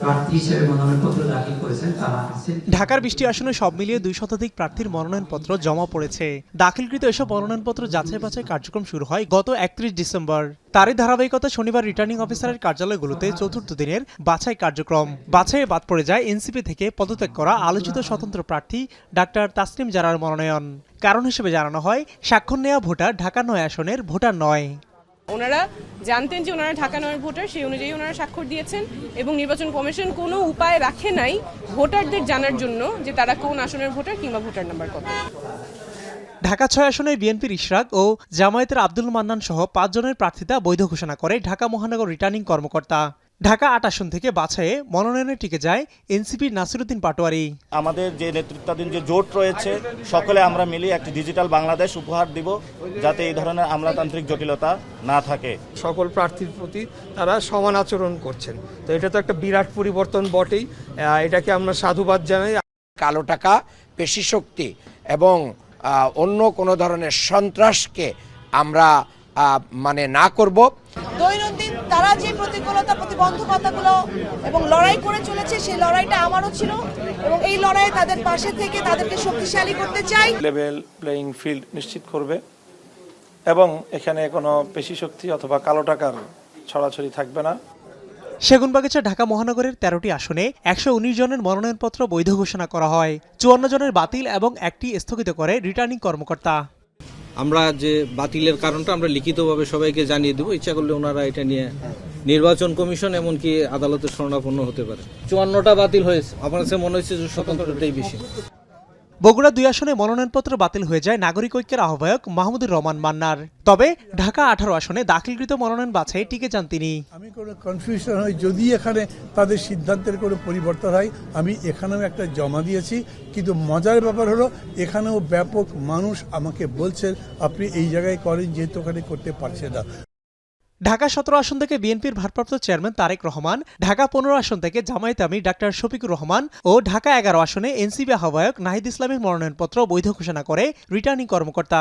প্রার্থী হিসেবে মনোনয়নপত্র দাখিল করেছেন তারা আছেন। ঢাকার 20টি আসনে সব মিলিয়ে 2 শতাধিক প্রার্থীর মনোনয়নপত্র জমা পড়েছে। দাখিলকৃত এসব মনোনয়নপত্র যাচাই বাছাই কার্যক্রম শুরু হয় গত 31 ডিসেম্বর। তারই ধারাবাহিকতা শনিবার রিটার্নিং অফিসারের কার্যালয়গুলোতে চতুর্থ দিনের বাছাই কার্যক্রম। বাছাইয়ে বাদ পড়ে যায় এনসিপি থেকে পদত্যাগ করা আলোচিত স্বতন্ত্র প্রার্থী ডাক্তার তাসনিম জারার মনোনয়ন। কারণ হিসেবে জানানো হয়, স্বাক্ষর নেওয়া ভোটার ঢাকা 9 আসনের ভোটার নয়। ওনারা জানতেন যে ওনারা ঢাকা 9 ভোটার, সেই অনুযায়ী ওনারা স্বাক্ষর দিয়েছেন এবং নির্বাচন কমিশন কোনো উপায় রাখে নাই ভোটারদের জানার জন্য যে তারা কোন আসনের ভোটার কিংবা ভোটার নাম্বার কত। ঢাকা 6 আসনে বিএনপির ইশরাক ও জামায়াতের আব্দুল মান্নান সহ 5 জনের প্রার্থিতা বৈধ ঘোষণা করে ঢাকা মহানগর রিটার্নিং কর্মকর্তা। ঢাকা 8 আসন থেকে বাছাইয়ে মনোনয়নে টিকে যায় এনসিপির নাসিরউদ্দিন পাটোয়ারি। আমাদের যে নেতৃত্বাধীন যে জোট রয়েছে, সকলে আমরা মিলে একটি ডিজিটাল বাংলাদেশ উপহার দিব, যাতে এই ধরনের আমলাতান্ত্রিক জটিলতা না থাকে। সকল প্রার্থীর প্রতি তারা সমান আচরণ করছেন, তো এটা তো একটা বিরাট পরিবর্তন বটেই। এটাকে আমরা সাধুবাদ জানাই। কালো টাকা, পেশি শক্তি এবং অন্য কোনো ধরনের সন্ত্রাসকে আমরা মানে না করব। দৈনন্দিন তারা যে প্রতিকূলতা প্রতিবন্ধকতাগুলো এবং লড়াই করে চলেছে, সেই লড়াইটা আমারও ছিল এবং এই লড়াইয়ে তাদের পাশে থেকে তাদেরকে শক্তিশালী করতে চাই। লেভেল প্লেইং ফিল্ড নিশ্চিত করবে এবং এখানে কোনো পেশি শক্তি অথবা কালো টাকার ছড়াছড়ি থাকবে না। সেগুনবাগিচা ঢাকা মহানগরের 13টি আসনে 119 জনের মনোনয়নপত্র বৈধ ঘোষণা করা হয়। 54 জনের বাতিল এবং একটি স্থগিত করে রিটার্নিং কর্মকর্তা। আমরা যে বাতিলের কারণটা আমরা লিখিতভাবে সবাইকে জানিয়ে দেবো। ইচ্ছা করলে ওনারা এটা নিয়ে নির্বাচন কমিশন এমনকি আদালতের শরণাপন্ন হতে পারে। 54টা বাতিল হয়েছে, আমার কাছে মনে হচ্ছে যে স্বতন্ত্রটাই বেশি। বগুড়া 2 আসনে মনোনয়নপত্র বাতিল হয়ে যায় নাগরিক ঐক্যের আহ্বায়ক মাহমুদুর রহমান মান্নার। তবে ঢাকা 18 আসনে দাখিলকৃত মনোনয়ন বাছাইয়ে টিকে যান তিনি। আমি কোনো কনফিউশন হয় যদি এখানে তাদের সিদ্ধান্তের কোনো পরিবর্তন হয়, আমি এখানেও একটা জমা দিয়েছি। কিন্তু মজার ব্যাপার হলো, এখানেও ব্যাপক মানুষ আমাকে বলছেন আপনি এই জায়গায় করেন, যেহেতু ওখানে করতে পারছে না। ঢাকা 17 আসন থেকে বিএনপির ভারপ্রাপ্ত চেয়ারম্যান তারেক রহমান, ঢাকা 15 আসন থেকে জামায়াতে আমির ডাক্তার শফিকুর রহমান ও ঢাকা 11 আসনে এনসিপি আহ্বায়ক নাহিদ ইসলামের মনোনয়নপত্র বৈধ ঘোষণা করে রিটার্নিং কর্মকর্তা।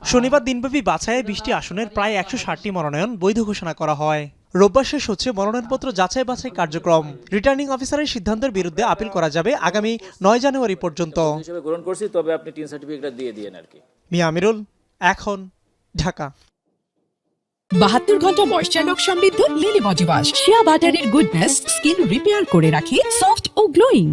শনিবার দিনব্যাপী বাছাইয়ে 20টি আসনের প্রায় 160টি মনোনয়ন বৈধ ঘোষণা করা হয়। রোববার শেষ হচ্ছে মনোনয়নপত্র যাচাই বাছাই কার্যক্রম। রিটার্নিং অফিসারের সিদ্ধান্তের বিরুদ্ধে আপিল করা যাবে আগামী 9 জানুয়ারি পর্যন্ত। গ্রহণ করছি, তবে আপনি টিন সার্টিফিকেটটা দিয়ে দিয়েন আর কি। মিয়া আমিরুল, এখন, ঢাকা। 72 ঘন্টা ময়েশ্চার লক সমৃদ্ধ লিলি বডি ওয়াশ, শিয়া বাটারের গুডনেস স্কিন রিপেয়ার করে রাখে সফট ও গ্লোয়িং।